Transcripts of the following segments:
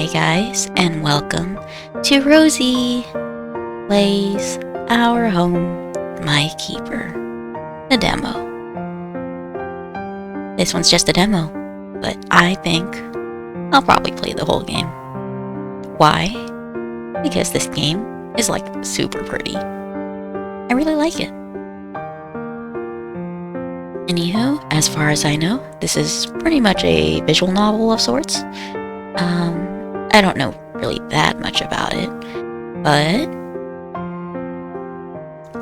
Hi guys, and welcome to Rosie Plays Our Home, My Keeper, the demo. This one's just a demo, but I think I'll probably play the whole game. Why? Because this game is like super pretty. I really like it. Anywho, as far as I know, this is pretty much a visual novel of sorts. I don't know really that much about it, but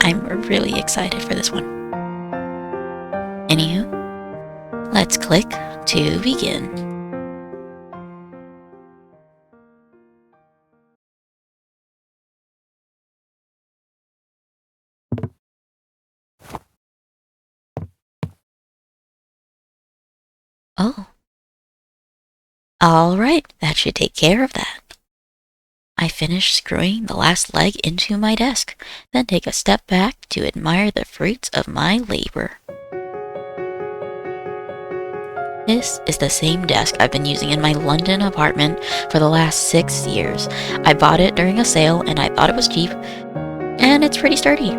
I'm really excited for this one. Anywho, let's click to begin. Oh. Alright, that should take care of that. I finish screwing the last leg into my desk, then take a step back to admire the fruits of my labor. This is the same desk I've been using in my London apartment for the last 6 years. I bought it during a sale and I thought it was cheap, and it's pretty sturdy.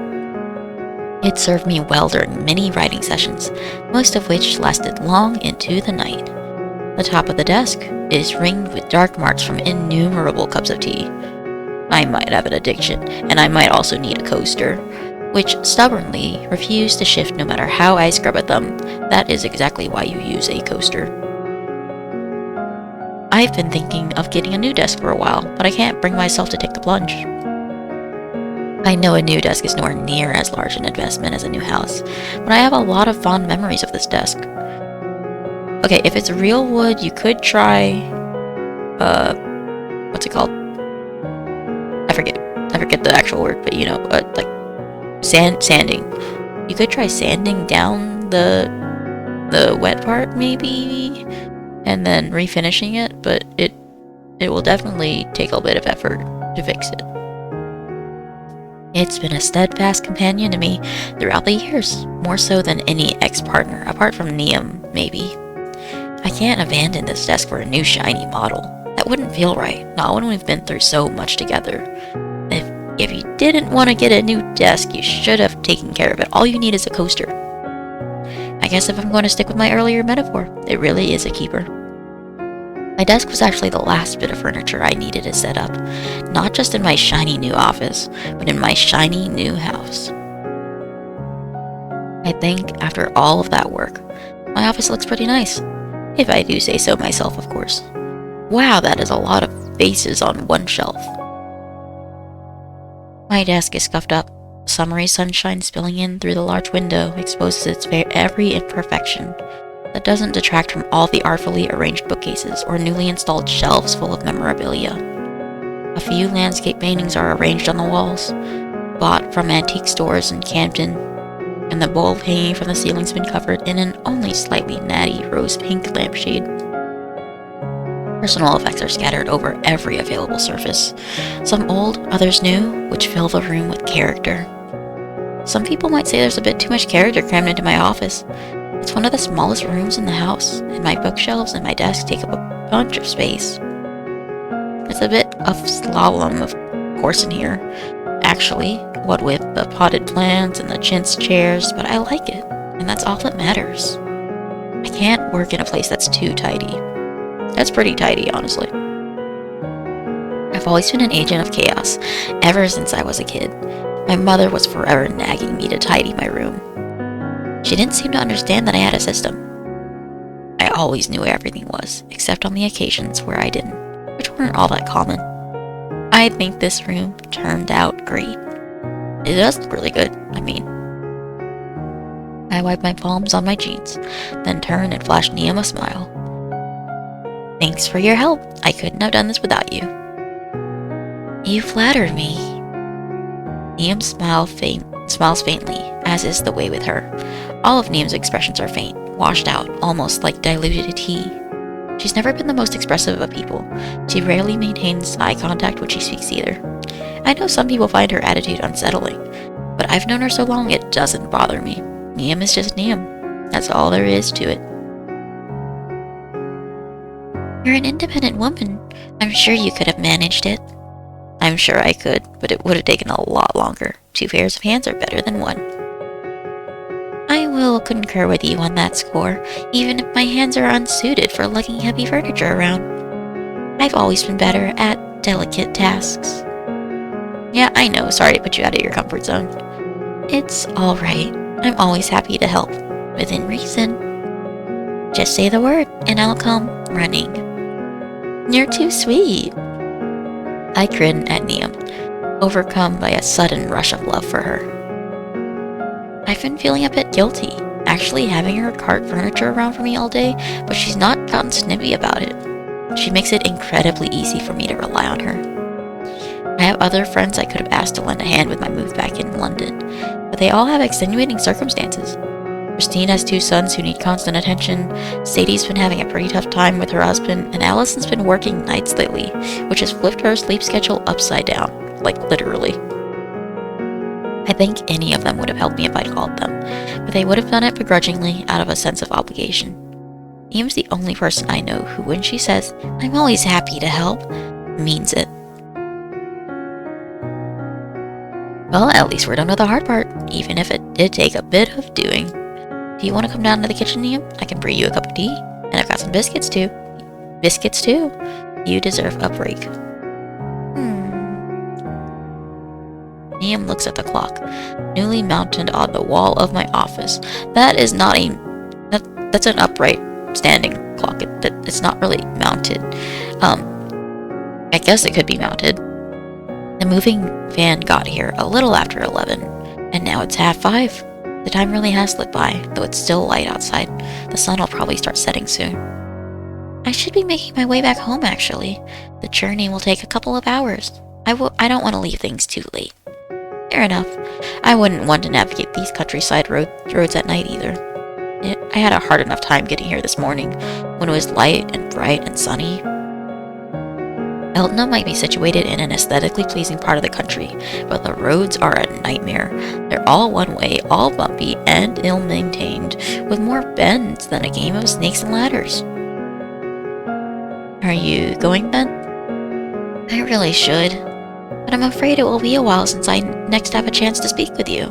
It served me well during many writing sessions, most of which lasted long into the night. The top of the desk is ringed with dark marks from innumerable cups of tea. I might have an addiction, and I might also need a coaster, which stubbornly refuse to shift no matter how I scrub at them. That is exactly why you use a coaster. I've been thinking of getting a new desk for a while, but I can't bring myself to take the plunge. I know a new desk is nowhere near as large an investment as a new house, but I have a lot of fond memories of this desk. Okay, if it's real wood, you could try, what's it called? I forget the actual word, but like sanding. You could try sanding down the wet part maybe, and then refinishing it, but it will definitely take a bit of effort to fix it. It's been a steadfast companion to me throughout the years, more so than any ex-partner, apart from Neum, maybe. I can't abandon this desk for a new shiny model. That wouldn't feel right, not when we've been through so much together. If you didn't want to get a new desk, you should have taken care of it. All you need is a coaster. I guess if I'm going to stick with my earlier metaphor, it really is a keeper. My desk was actually the last bit of furniture I needed to set up, not just in my shiny new office, but in my shiny new house. I think after all of that work, my office looks pretty nice. If I do say so myself, of course. Wow, that is a lot of faces on one shelf. My desk is scuffed up. Summery sunshine spilling in through the large window exposes its every imperfection. That doesn't detract from all the artfully arranged bookcases or newly installed shelves full of memorabilia. A few landscape paintings are arranged on the walls, bought from antique stores in Camden, and the bulb hanging from the ceiling's been covered in an only slightly natty rose-pink lampshade. Personal effects are scattered over every available surface, some old, others new, which fill the room with character. Some people might say there's a bit too much character crammed into my office. It's one of the smallest rooms in the house, and my bookshelves and my desk take up a bunch of space. It's a bit of slalom, of course, in here. Actually, what with the potted plants and the chintz chairs, but I like it, and that's all that matters. I can't work in a place that's too tidy. That's pretty tidy, honestly. I've always been an agent of chaos, ever since I was a kid. My mother was forever nagging me to tidy my room. She didn't seem to understand that I had a system. I always knew where everything was, except on the occasions where I didn't, which weren't all that common. I think this room turned out great. It does look really good, I wipe my palms on my jeans, then turn and flash Neum a smile. Thanks for your help. I couldn't have done this without you. You flattered me. Neum smiles faintly, as is the way with her. All of Neum's expressions are faint, washed out, almost like diluted tea. She's never been the most expressive of people. She rarely maintains eye contact when she speaks either. I know some people find her attitude unsettling, but I've known her so long it doesn't bother me. Neum is just Neum. That's all there is to it. You're an independent woman. I'm sure you could have managed it. I'm sure I could, but it would have taken a lot longer. 2 pairs of hands are better than 1. I will concur with you on that score, even if my hands are unsuited for lugging heavy furniture around. I've always been better at delicate tasks. Yeah, I know. Sorry to put you out of your comfort zone. It's all right. I'm always happy to help, within reason. Just say the word, and I'll come running. You're too sweet. I grin at Neum, overcome by a sudden rush of love for her. I've been feeling a bit guilty, actually having her cart furniture around for me all day, but she's not gotten snippy about it. She makes it incredibly easy for me to rely on her. I have other friends I could have asked to lend a hand with my move back in London, but they all have extenuating circumstances. Christine has 2 sons who need constant attention, Sadie's been having a pretty tough time with her husband, and Allison's been working nights lately, which has flipped her sleep schedule upside down, like literally. I think any of them would have helped me if I'd called them, but they would have done it begrudgingly out of a sense of obligation. Neum's the only person I know who, when she says, "I'm always happy to help," means it. Well, at least we're done with the hard part, even if it did take a bit of doing. Do you want to come down to the kitchen, Neum? I can brew you a cup of tea, and I've got some biscuits too. Biscuits too? You deserve a break. Neum looks at the clock, newly mounted on the wall of my office. That is not that's an upright standing clock. It's not really mounted. I guess it could be mounted. The moving van got here a little after 11, and now it's 5:30. The time really has slipped by, though it's still light outside. The sun will probably start setting soon. I should be making my way back home, actually. The journey will take a couple of hours. I don't want to leave things too late. Fair enough. I wouldn't want to navigate these countryside roads at night either. I had a hard enough time getting here this morning, when it was light and bright and sunny. Eldna might be situated in an aesthetically pleasing part of the country, but the roads are a nightmare. They're all one way, all bumpy, and ill-maintained, with more bends than a game of snakes and ladders. Are you going, Ben? I really should, but I'm afraid it will be a while since I next have a chance to speak with you.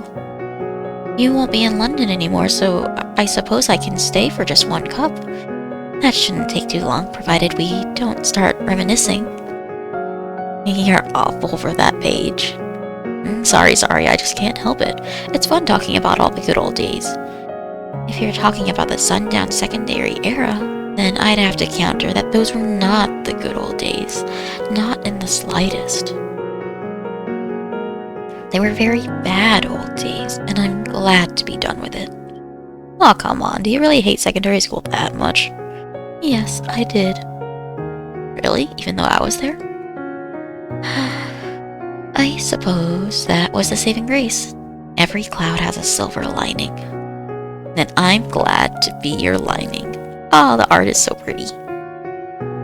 You won't be in London anymore, so I suppose I can stay for just 1 cup. That shouldn't take too long, provided we don't start reminiscing. You're awful for that page. Sorry, I just can't help it. It's fun talking about all the good old days. If you're talking about the sundown secondary era, then I'd have to counter that those were not the good old days. Not in the slightest. They were very bad old days, and I'm glad to be done with it. Oh, come on, do you really hate secondary school that much? Yes, I did. Really? Even though I was there? I suppose that was the saving grace. Every cloud has a silver lining. Then I'm glad to be your lining. Oh, the art is so pretty.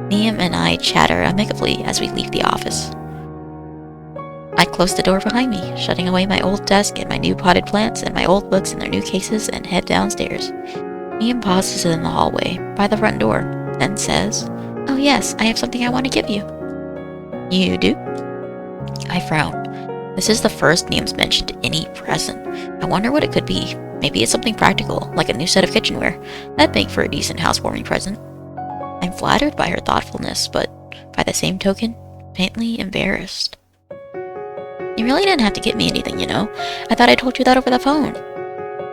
Neum and I chatter amicably as we leave the office. I close the door behind me, shutting away my old desk and my new potted plants and my old books in their new cases, and head downstairs. Neum pauses in the hallway by the front door, then says, "Oh yes, I have something I want to give you." You do? I frown. This is the first Neum's mentioned any present. I wonder what it could be. Maybe it's something practical, like a new set of kitchenware. That'd make for a decent housewarming present. I'm flattered by her thoughtfulness, but by the same token, faintly embarrassed. You really didn't have to get me anything, you know. I thought I told you that over the phone.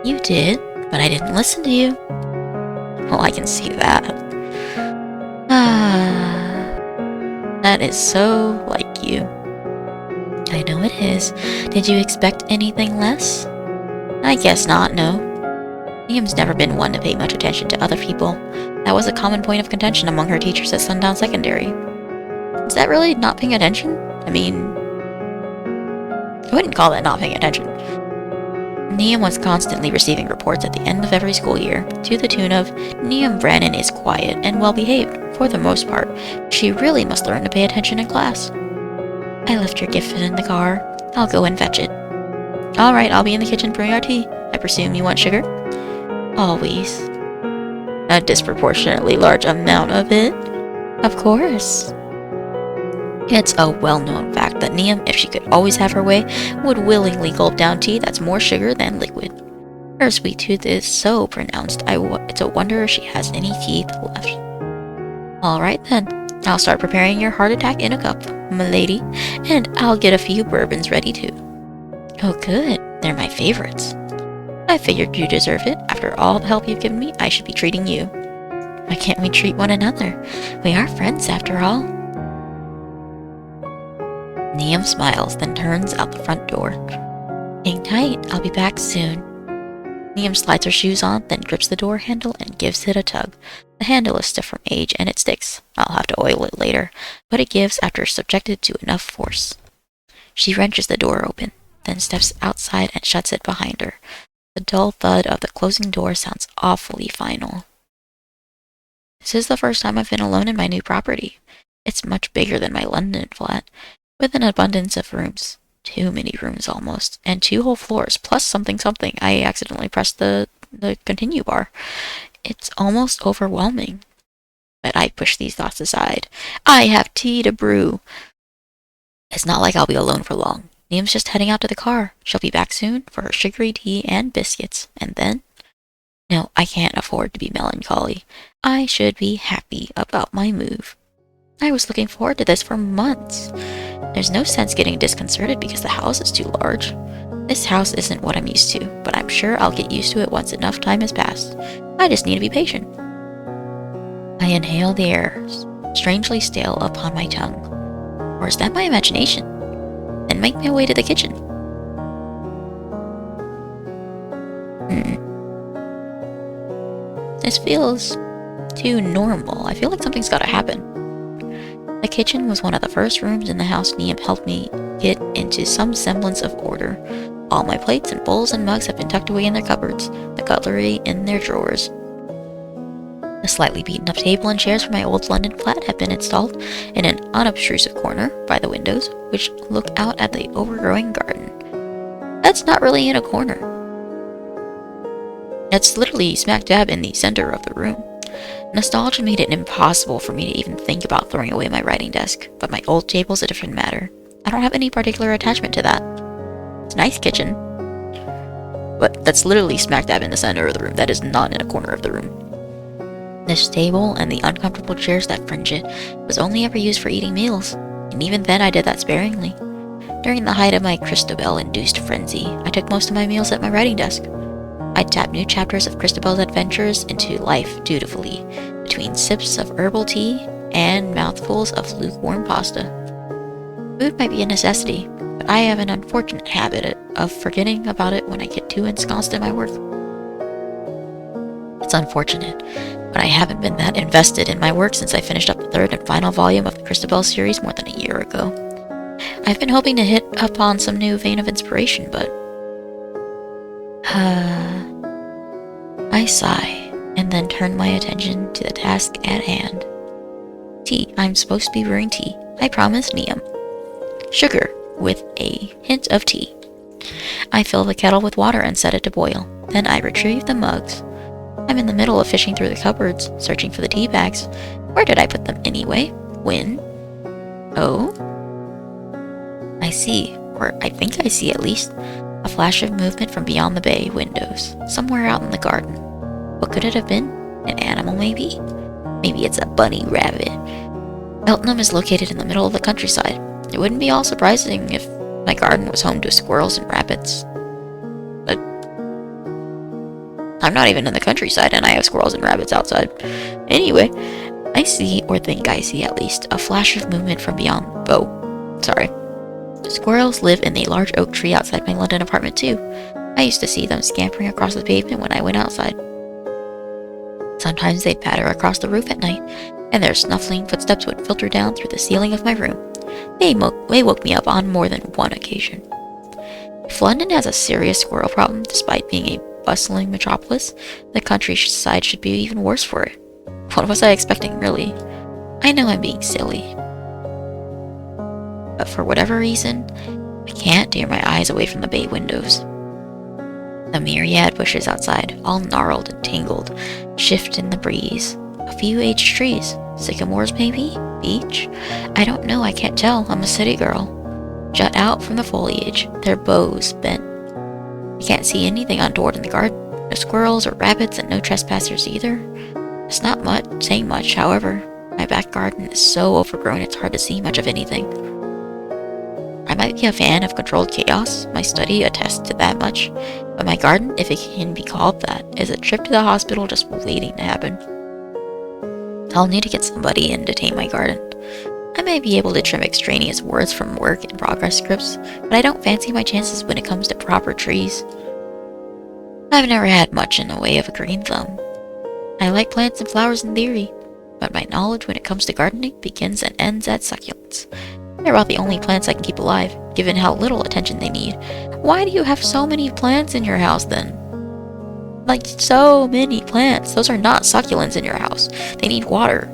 You did, but I didn't listen to you. Well, I can see that. That is so like you. I know it is. Did you expect anything less? I guess not, no. Neum's never been one to pay much attention to other people. That was a common point of contention among her teachers at Sundown Secondary. Is that really not paying attention? I mean, I wouldn't call that not paying attention. Neum was constantly receiving reports at the end of every school year, to the tune of, "Neum Brannon is quiet and well-behaved, for the most part. She really must learn to pay attention in class." I left your gift in the car. I'll go and fetch it. All right, I'll be in the kitchen brewing our tea. I presume you want sugar? Always. A disproportionately large amount of it? Of course. It's a well-known fact that Neum, if she could always have her way, would willingly gulp down tea that's more sugar than liquid. Her sweet tooth is so pronounced, it's a wonder if she has any teeth left. Alright then, I'll start preparing your heart attack in a cup, m'lady, and I'll get a few bourbons ready too. Oh good, they're my favorites. I figured you deserve it. After all the help you've given me, I should be treating you. Why can't we treat one another? We are friends after all. Neum smiles, then turns out the front door. Hang tight, I'll be back soon. Neum slides her shoes on, then grips the door handle and gives it a tug. The handle is stiff from age and it sticks. I'll have to oil it later, but it gives after subjected to enough force. She wrenches the door open, then steps outside and shuts it behind her. The dull thud of the closing door sounds awfully final. This is the first time I've been alone in my new property. It's much bigger than my London flat, with an abundance of rooms. Too many rooms almost, and 2 whole floors, plus something. I accidentally pressed the continue bar. It's almost overwhelming. But I push these thoughts aside. I have tea to brew. It's not like I'll be alone for long. Neum's just heading out to the car. She'll be back soon for her sugary tea and biscuits, and then... No, I can't afford to be melancholy. I should be happy about my move. I was looking forward to this for months. There's no sense getting disconcerted because the house is too large. This house isn't what I'm used to, but I'm sure I'll get used to it once enough time has passed. I just need to be patient. I inhale the air, strangely stale upon my tongue. Or is that my imagination? Then make my way to the kitchen. This feels too normal. I feel like something's gotta happen. The kitchen was one of the first rooms in the house Neum helped me get into some semblance of order. All my plates and bowls and mugs have been tucked away in their cupboards, the cutlery in their drawers. The slightly beaten-up table and chairs from my old London flat have been installed in an unobtrusive corner by the windows, which look out at the overgrowing garden. That's not really in a corner. It's literally smack dab in the center of the room. Nostalgia made it impossible for me to even think about throwing away my writing desk, but my old table's a different matter. I don't have any particular attachment to that. It's a nice kitchen, but that's literally smack dab in the center of the room. That is not in a corner of the room. This table and the uncomfortable chairs that fringe it was only ever used for eating meals, and even then I did that sparingly. During the height of my Christabel-induced frenzy, I took most of my meals at my writing desk. I tapped new chapters of Christabel's adventures into life dutifully, between sips of herbal tea and mouthfuls of lukewarm pasta. Food might be a necessity, but I have an unfortunate habit of forgetting about it when I get too ensconced in my work. It's unfortunate, but I haven't been that invested in my work since I finished up the 3rd and final volume of the Christabel series more than a year ago. I've been hoping to hit upon some new vein of inspiration, but... I sigh, and then turn my attention to the task at hand. Tea. I'm supposed to be brewing tea. I promised Neum. Sugar, with a hint of tea. I fill the kettle with water and set it to boil. Then I retrieve the mugs. I'm in the middle of fishing through the cupboards, searching for the tea bags. Where did I put them anyway? When? Oh? I see, or I think I see at least, a flash of movement from beyond the bay windows, somewhere out in the garden. What could it have been? An animal, maybe? Maybe it's a bunny rabbit. Eltnam is located in the middle of the countryside. It wouldn't be all surprising if my garden was home to squirrels and rabbits. But I'm not even in the countryside and I have squirrels and rabbits outside. Anyway, I see, or think I see at least, a flash of movement from beyond... Oh, sorry. Squirrels live in a large oak tree outside my London apartment too. I used to see them scampering across the pavement when I went outside. Sometimes they'd patter across the roof at night, and their snuffling footsteps would filter down through the ceiling of my room. They woke me up on more than one occasion. If London has a serious squirrel problem, despite being a bustling metropolis, the countryside should be even worse for it. What was I expecting, really? I know I'm being silly. But for whatever reason, I can't tear my eyes away from the bay windows. The myriad bushes outside, all gnarled and tangled, shift in the breeze. A few aged trees. Sycamores, maybe? Beech? I don't know, I can't tell. I'm a city girl. Jut out from the foliage, their bows bent. I can't see anything untoward in the garden. No squirrels or rabbits, and no trespassers either. It's not much, saying much, however. My back garden is so overgrown it's hard to see much of anything. I might be a fan of controlled chaos, my study attests to that much, but my garden, if it can be called that, is a trip to the hospital just waiting to happen. I'll need to get somebody in to tame my garden. I may be able to trim extraneous words from work and progress scripts, but I don't fancy my chances when it comes to proper trees. I've never had much in the way of a green thumb. I like plants and flowers in theory, but my knowledge when it comes to gardening begins and ends at succulents. They're about the only plants I can keep alive, given how little attention they need. Why do you have so many plants in your house then? Like, so many plants. Those are not succulents in your house. They need water.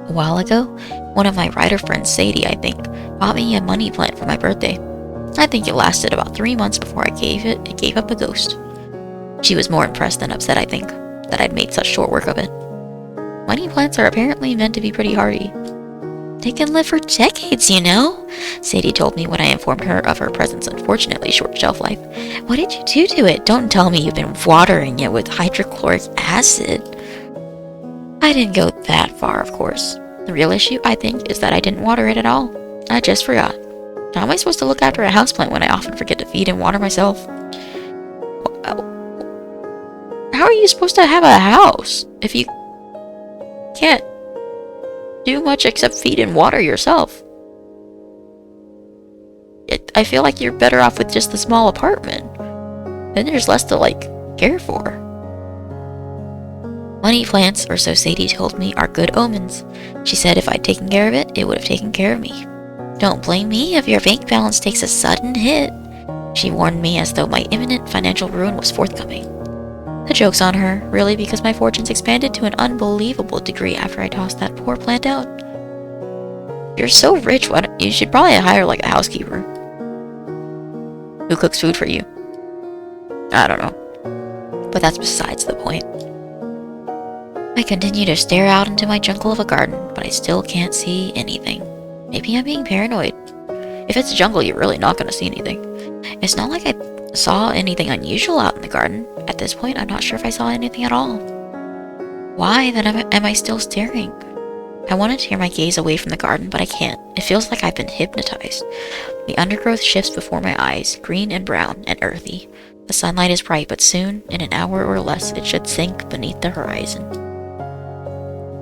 A while ago, one of my writer friends, Sadie, I think, bought me a money plant for my birthday. I think it lasted about 3 months before it gave up a ghost. She was more impressed than upset, I think, that I'd made such short work of it. Money plants are apparently meant to be pretty hardy. They can live for decades, you know, Sadie told me when I informed her of her present's unfortunately short shelf life. What did you do to it? Don't tell me you've been watering it with hydrochloric acid. I didn't go that far, of course. The real issue, I think, is that I didn't water it at all. I just forgot. How am I supposed to look after a houseplant when I often forget to feed and water myself? How are you supposed to have a house if you can't do much except feed and water yourself? I feel like you're better off with just the small apartment. Then there's less to, care for. Money plants, or so Sadie told me, are good omens. She said if I'd taken care of it, it would have taken care of me. Don't blame me if your bank balance takes a sudden hit. She warned me as though my imminent financial ruin was forthcoming. The joke's on her, really, because my fortunes expanded to an unbelievable degree after I tossed that poor plant out. You're so rich, you should probably hire a housekeeper. Who cooks food for you? I don't know. But that's besides the point. I continue to stare out into my jungle of a garden, but I still can't see anything. Maybe I'm being paranoid. If it's a jungle, you're really not going to see anything. It's not like I saw anything unusual out in the garden. At this point, I'm not sure if I saw anything at all. Why then am I still staring? I want to tear my gaze away from the garden, but I can't. It feels like I've been hypnotized. The undergrowth shifts before my eyes, green and brown and earthy. The sunlight is bright, but soon, in an hour or less, it should sink beneath the horizon.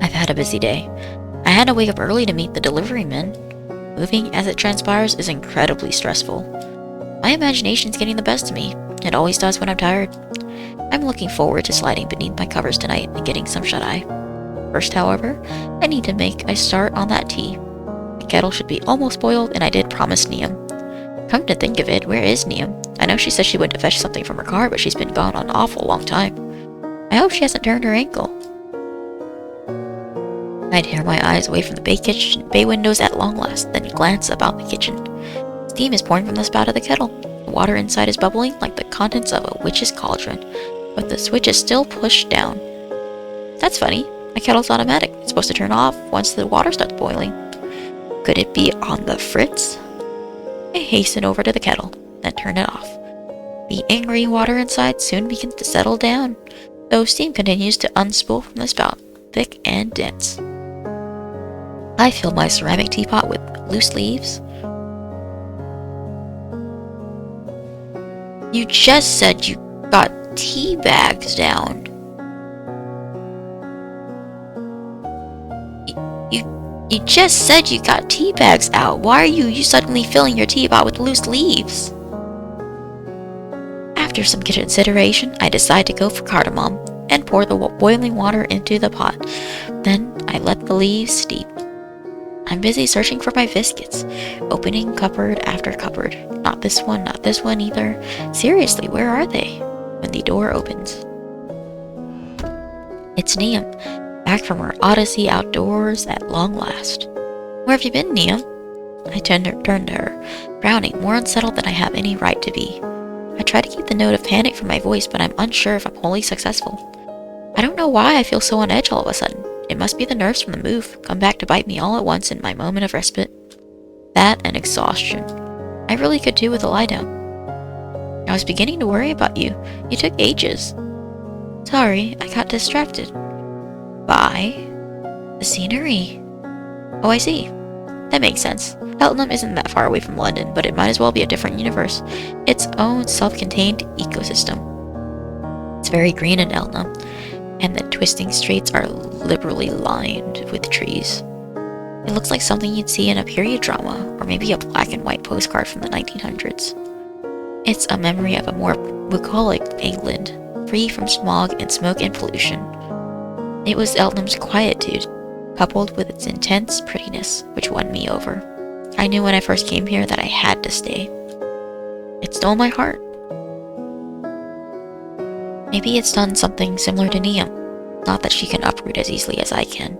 I've had a busy day. I had to wake up early to meet the delivery men. Moving, as it transpires, is incredibly stressful. My imagination's getting the best of me. It always does when I'm tired. I'm looking forward to sliding beneath my covers tonight and getting some shut-eye. First, however, I need to make a start on that tea. The kettle should be almost boiled, and I did promise Niam. Come to think of it, where is Niam? I know she said she went to fetch something from her car, but she's been gone an awful long time. I hope she hasn't turned her ankle. I tear my eyes away from the bay windows at long last, then glance about the kitchen. Steam is pouring from the spout of the kettle. The water inside is bubbling like the contents of a witch's cauldron, but the switch is still pushed down. That's funny. My kettle's automatic. It's supposed to turn off once the water starts boiling. Could it be on the fritz? I hasten over to the kettle, then turn it off. The angry water inside soon begins to settle down, though steam continues to unspool from the spout, thick and dense. I fill my ceramic teapot with loose leaves. You just said you got tea bags down. You just said you got tea bags out. Why are you suddenly filling your teapot with loose leaves? After some consideration, I decide to go for cardamom and pour the boiling water into the pot. Then I let the leaves steep. I'm busy searching for my biscuits, opening cupboard after cupboard. Not this one either. Seriously, where are they? When the door opens. It's Niam, back from her odyssey outdoors at long last. Where have you been, Niam? I turned to her, frowning, more unsettled than I have any right to be. I try to keep the note of panic from my voice, but I'm unsure if I'm wholly successful. I don't know why I feel so on edge all of a sudden. It must be the nerves from the move, come back to bite me all at once in my moment of respite. That and exhaustion. I really could do with a lie down. I was beginning to worry about you. You took ages. Sorry, I got distracted. By the scenery. Oh, I see. That makes sense. Eltham isn't that far away from London, but it might as well be a different universe. Its own self-contained ecosystem. It's very green in Eltham, and the twisting streets are liberally lined with trees. It looks like something you'd see in a period drama, or maybe a black and white postcard from the 1900s. It's a memory of a more bucolic England, free from smog and smoke and pollution. It was Eltham's quietude, coupled with its intense prettiness, which won me over. I knew when I first came here that I had to stay. It stole my heart. Maybe it's done something similar to Neum, not that she can uproot as easily as I can.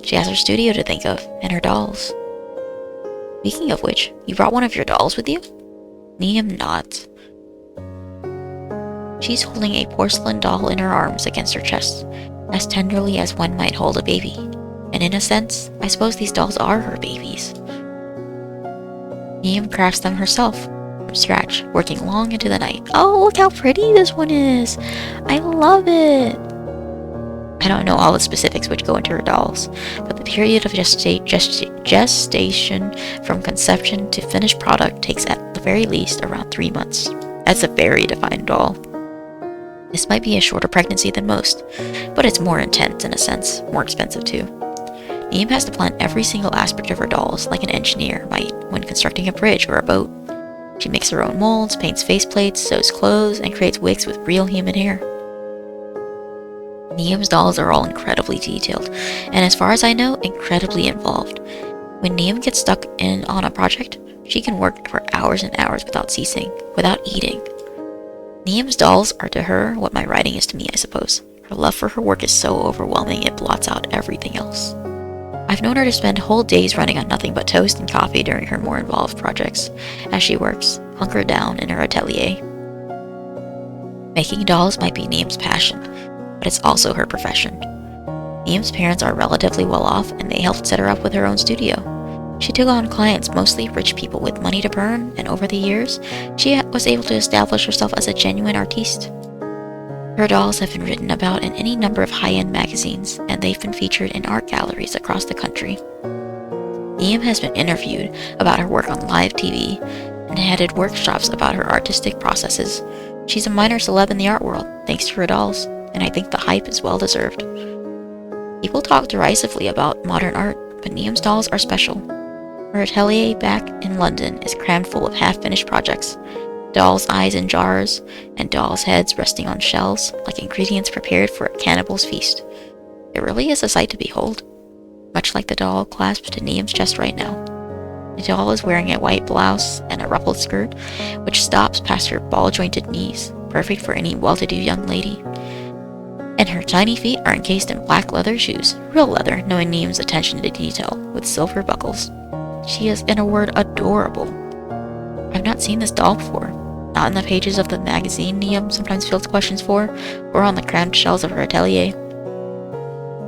She has her studio to think of, and her dolls. Speaking of which, you brought one of your dolls with you? Neum nods. She's holding a porcelain doll in her arms against her chest, as tenderly as one might hold a baby. And in a sense, I suppose these dolls are her babies. Neum crafts them herself, from scratch, working long into the night. Oh, look how pretty this one is! I love it! I don't know all the specifics which go into her dolls, but the period of gestation from conception to finished product takes at the very least around 3 months. That's a very defined doll. This might be a shorter pregnancy than most, but it's more intense in a sense, more expensive too. Neum has to plan every single aspect of her dolls like an engineer might when constructing a bridge or a boat. She makes her own molds, paints faceplates, sews clothes, and creates wigs with real human hair. Neum's dolls are all incredibly detailed, and as far as I know, incredibly involved. When Neum gets stuck in on a project, she can work for hours and hours without ceasing, without eating. Neum's dolls are to her what my writing is to me, I suppose. Her love for her work is so overwhelming it blots out everything else. I've known her to spend whole days running on nothing but toast and coffee during her more involved projects, as she works, hunkered down in her atelier. Making dolls might be Neum's passion, but it's also her profession. Neum's parents are relatively well off, and they helped set her up with her own studio. She took on clients, mostly rich people with money to burn, and over the years, she was able to establish herself as a genuine artiste. Her dolls have been written about in any number of high-end magazines, and they've been featured in art galleries across the country. Neum has been interviewed about her work on live TV, and headed workshops about her artistic processes. She's a minor celeb in the art world, thanks to her dolls, and I think the hype is well-deserved. People talk derisively about modern art, but Neum's dolls are special. Her atelier back in London is crammed full of half-finished projects. Dolls' eyes in jars, and dolls' heads resting on shells, like ingredients prepared for a cannibal's feast. It really is a sight to behold, much like the doll clasped to Neum's chest right now. The doll is wearing a white blouse and a ruffled skirt, which stops past her ball-jointed knees, perfect for any well-to-do young lady. And her tiny feet are encased in black leather shoes, real leather, knowing Neum's attention to detail, with silver buckles. She is, in a word, adorable. I've not seen this doll before, not in the pages of the magazine Neum sometimes fields questions for, or on the crammed shelves of her atelier.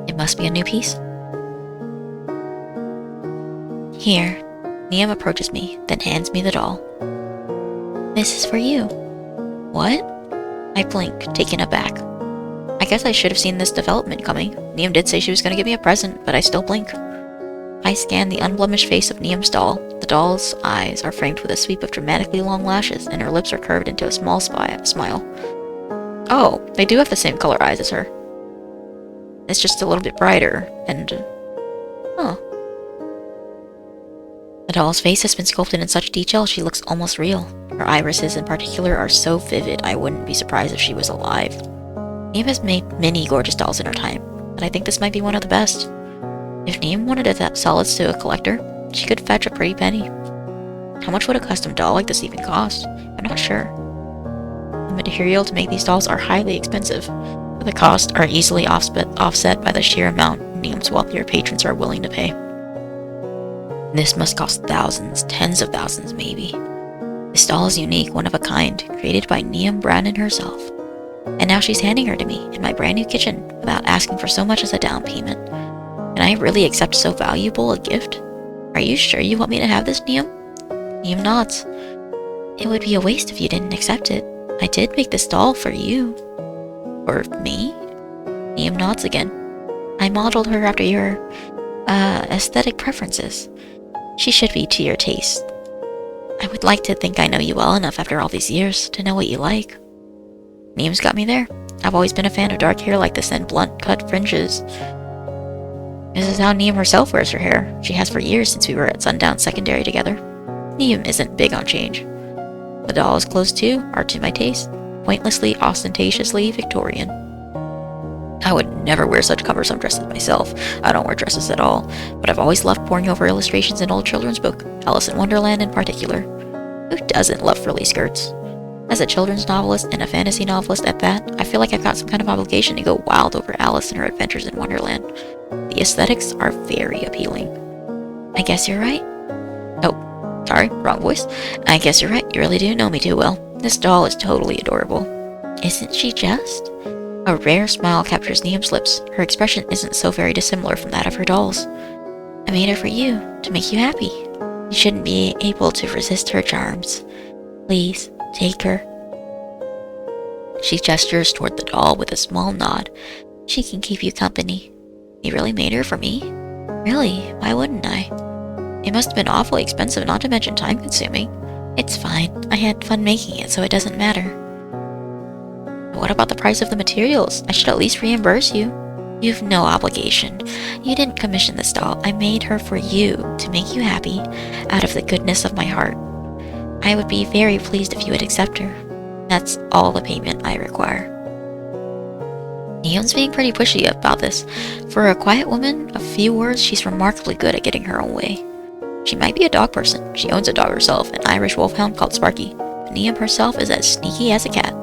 It must be a new piece. Here, Neum approaches me, then hands me the doll. This is for you. What? I blink, taken aback. I guess I should have seen this development coming. Neum did say she was going to give me a present, but I still blink. I scan the unblemished face of Neum's doll. The doll's eyes are framed with a sweep of dramatically long lashes, and her lips are curved into a small smile. Oh, they do have the same color eyes as her. It's just a little bit brighter, and... oh. The doll's face has been sculpted in such detail she looks almost real. Her irises in particular are so vivid I wouldn't be surprised if she was alive. Neum has made many gorgeous dolls in her time, but I think this might be one of the best. If Neum wanted to sell it to a collector, she could fetch a pretty penny. How much would a custom doll like this even cost? I'm not sure. The material to make these dolls are highly expensive, but the costs are easily offset by the sheer amount Neum's wealthier patrons are willing to pay. This must cost thousands, tens of thousands maybe. This doll is unique, one of a kind, created by Neum Brannan herself. And now she's handing her to me in my brand new kitchen without asking for so much as a down payment. Can I really accept so valuable a gift? Are you sure you want me to have this, Niam? Niam nods. It would be a waste if you didn't accept it. I did make this doll for you. For me? Niam nods again. I modeled her after your, aesthetic preferences. She should be to your taste. I would like to think I know you well enough after all these years to know what you like. Niam's got me there. I've always been a fan of dark hair like this and blunt cut fringes. This is how Niam herself wears her hair. She has for years since we were at Sundown Secondary together. Niam isn't big on change. The doll's clothes too are to my taste, pointlessly, ostentatiously Victorian. I would never wear such cumbersome dresses myself. I don't wear dresses at all, but I've always loved poring over illustrations in old children's books, Alice in Wonderland in particular. Who doesn't love frilly skirts? As a children's novelist and a fantasy novelist at that, I feel like I've got some kind of obligation to go wild over Alice and her adventures in Wonderland. The aesthetics are very appealing. I guess you're right. Oh, sorry, wrong voice. I guess you're right, you really do know me too well. This doll is totally adorable. Isn't she just? A rare smile captures Niam's lips. Her expression isn't so very dissimilar from that of her dolls. I made her for you, to make you happy. You shouldn't be able to resist her charms. Please, take her. She gestures toward the doll with a small nod. She can keep you company. You really made her for me? Really? Why wouldn't I? It must have been awfully expensive, not to mention time-consuming. It's fine. I had fun making it, so it doesn't matter. What about the price of the materials? I should at least reimburse you. You've no obligation. You didn't commission this doll. I made her for you, to make you happy, out of the goodness of my heart. I would be very pleased if you would accept her. That's all the payment I require. Niam's being pretty pushy about this. For a quiet woman, of few words, she's remarkably good at getting her own way. She might be a dog person. She owns a dog herself, an Irish wolfhound called Sparky. But Niam herself is as sneaky as a cat.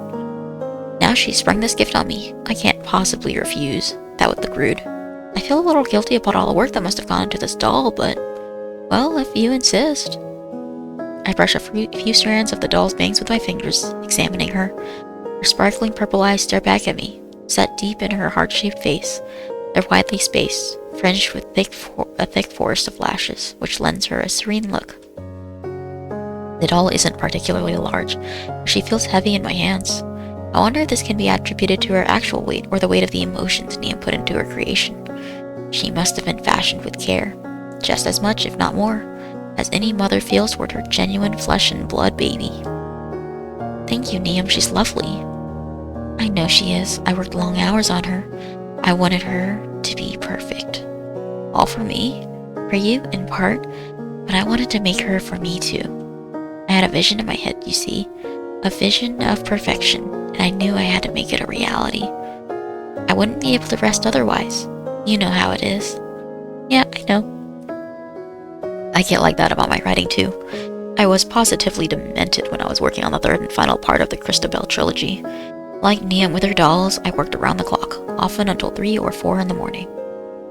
Now she's sprung this gift on me. I can't possibly refuse. That would look rude. I feel a little guilty about all the work that must have gone into this doll, but, well, if you insist. I brush a few strands of the doll's bangs with my fingers, examining her. Her sparkling purple eyes stare back at me, set deep in her heart-shaped face. They're widely spaced, fringed with a thick forest of lashes, which lends her a serene look. The doll isn't particularly large, but she feels heavy in my hands. I wonder if this can be attributed to her actual weight or the weight of the emotions Niam put into her creation. She must have been fashioned with care, just as much, if not more, as any mother feels toward her genuine flesh and blood baby. Thank you, Niam, she's lovely. I know she is. I worked long hours on her. I wanted her to be perfect. All for me, for you in part, but I wanted to make her for me too. I had a vision in my head, you see, a vision of perfection, and I knew I had to make it a reality. I wouldn't be able to rest otherwise. You know how it is. Yeah, I know. I get like that about my writing too. I was positively demented when I was working on the third and final part of the Christabel trilogy. Like Niam with her dolls, I worked around the clock, often until 3 or 4 in the morning.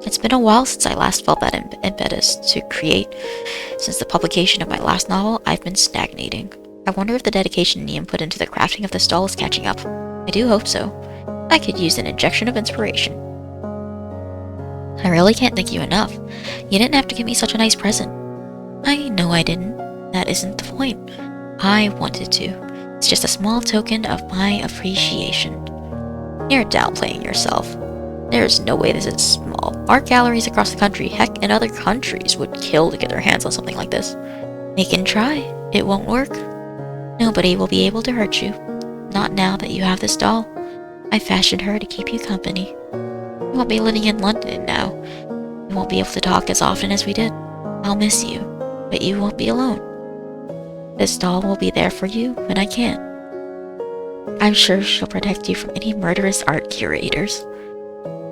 It's been a while since I last felt that impetus to create. Since the publication of my last novel, I've been stagnating. I wonder if the dedication Niam put into the crafting of this doll is catching up. I do hope so. I could use an injection of inspiration. I really can't thank you enough. You didn't have to give me such a nice present. I know I didn't. That isn't the point. I wanted to. It's just a small token of my appreciation. You're downplaying yourself. There is no way this is small. Art galleries across the country, heck, in other countries, would kill to get their hands on something like this. They can try. It won't work. Nobody will be able to hurt you. Not now that you have this doll. I fashioned her to keep you company. You won't be living in London now. We won't be able to talk as often as we did. I'll miss you, but you won't be alone. This doll will be there for you when I can. I'm sure she'll protect you from any murderous art curators.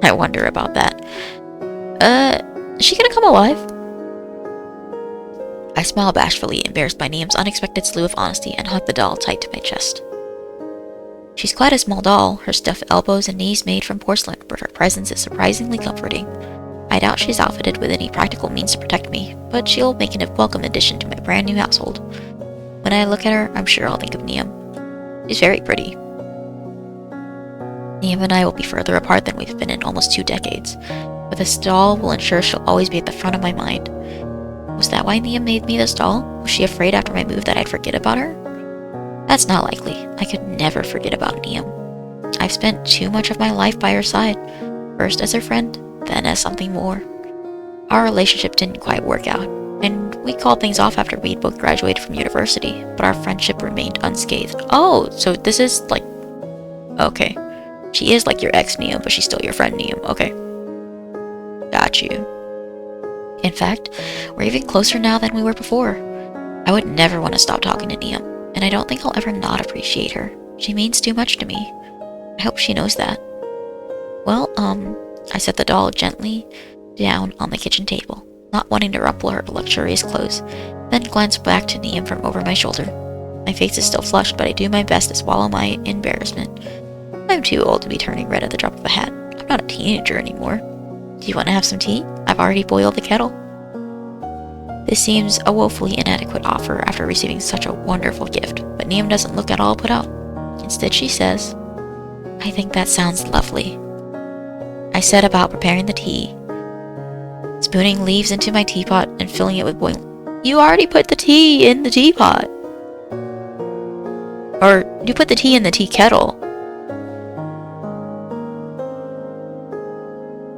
I wonder about that. Is she gonna come alive? I smile bashfully, embarrassed by Niam's unexpected slew of honesty, and hug the doll tight to my chest. She's quite a small doll, her stuffed elbows and knees made from porcelain, but her presence is surprisingly comforting. I doubt she's outfitted with any practical means to protect me, but she'll make a welcome addition to my brand new household. When I look at her, I'm sure I'll think of Niam. She's very pretty. Liam and I will be further apart than we've been in almost 2 decades, but this doll will ensure she'll always be at the front of my mind. Was that why Liam made me this doll? Was she afraid after my move that I'd forget about her? That's not likely. I could never forget about Liam. I've spent too much of my life by her side, first as her friend, then as something more. Our relationship didn't quite work out, and we called things off after we'd both graduated from university, but our friendship remained unscathed. Oh, so this is like... Okay. She is like your ex, Liam, but she's still your friend, Liam. Okay. Got you. In fact, we're even closer now than we were before. I would never want to stop talking to Liam, and I don't think I'll ever not appreciate her. She means too much to me. I hope she knows that. Well, I set the doll gently down on the kitchen table, not wanting to rumple her luxurious clothes, then glanced back to Liam from over my shoulder. My face is still flushed, but I do my best to swallow my embarrassment. I'm too old to be turning red at the drop of a hat. I'm not a teenager anymore. Do you want to have some tea? I've already boiled the kettle. This seems a woefully inadequate offer after receiving such a wonderful gift, but Liam doesn't look at all put out. Instead, she says, I think that sounds lovely. I set about preparing the tea, spooning leaves into my teapot and filling it with boiling. You already put the tea in the teapot. Or, you put the tea in the tea kettle.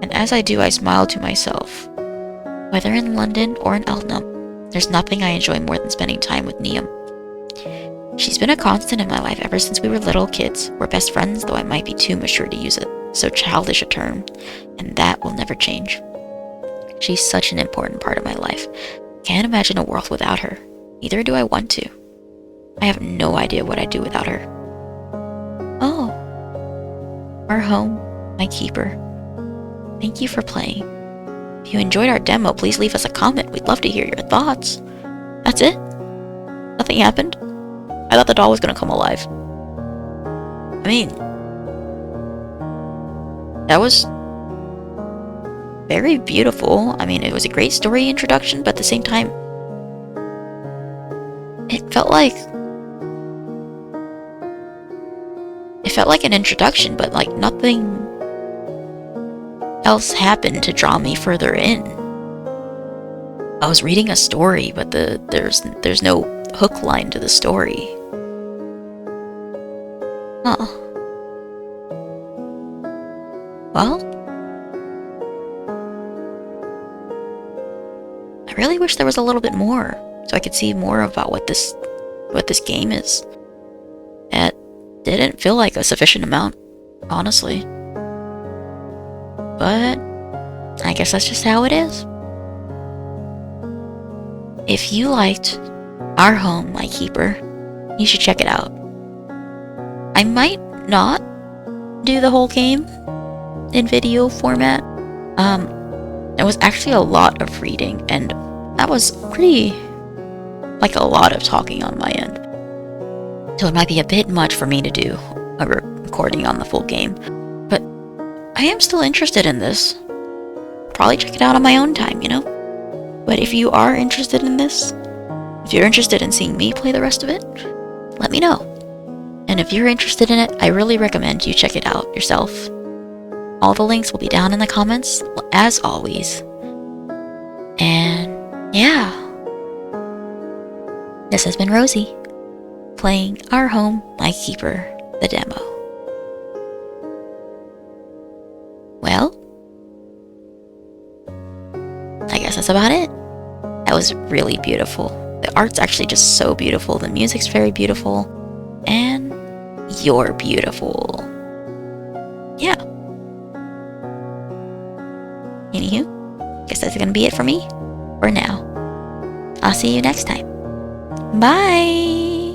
And as I do, I smile to myself. Whether in London or in Eltham, there's nothing I enjoy more than spending time with Liam. She's been a constant in my life ever since we were little kids. We're best friends, though I might be too mature to use it. So childish a term, and that will never change. She's such an important part of my life. Can't imagine a world without her. Neither do I want to. I have no idea what I'd do without her. Oh. Our home, my keeper. Thank you for playing. If you enjoyed our demo, please leave us a comment. We'd love to hear your thoughts. That's it? Nothing happened? I thought the doll was gonna come alive. I mean, that was very beautiful. I mean, it was a great story introduction, but at the same time, it felt like an introduction, but like nothing else happened to draw me further in. I was reading a story, but there's no hook line to the story. Huh. Well, I really wish there was a little bit more, so I could see more about what this game is. It didn't feel like a sufficient amount, honestly. But I guess that's just how it is. If you liked Our Home, My Keeper, you should check it out. I might not do the whole game in video format. It was actually a lot of reading, and that was pretty, like, a lot of talking on my end. So it might be a bit much for me to do a recording on the full game, but I am still interested in this. Probably check it out on my own time, you know? But if you are interested in this, if you're interested in seeing me play the rest of it, let me know. And if you're interested in it, I really recommend you check it out yourself. All the links will be down in the comments, as always. And yeah. This has been Rosie, playing Our Home, My Keeper, the demo. Well, I guess that's about it. That was really beautiful. The art's actually just so beautiful. The music's very beautiful. And you're beautiful. Yeah. Anywho, guess that's gonna be it for me for now. I'll see you next time. Bye!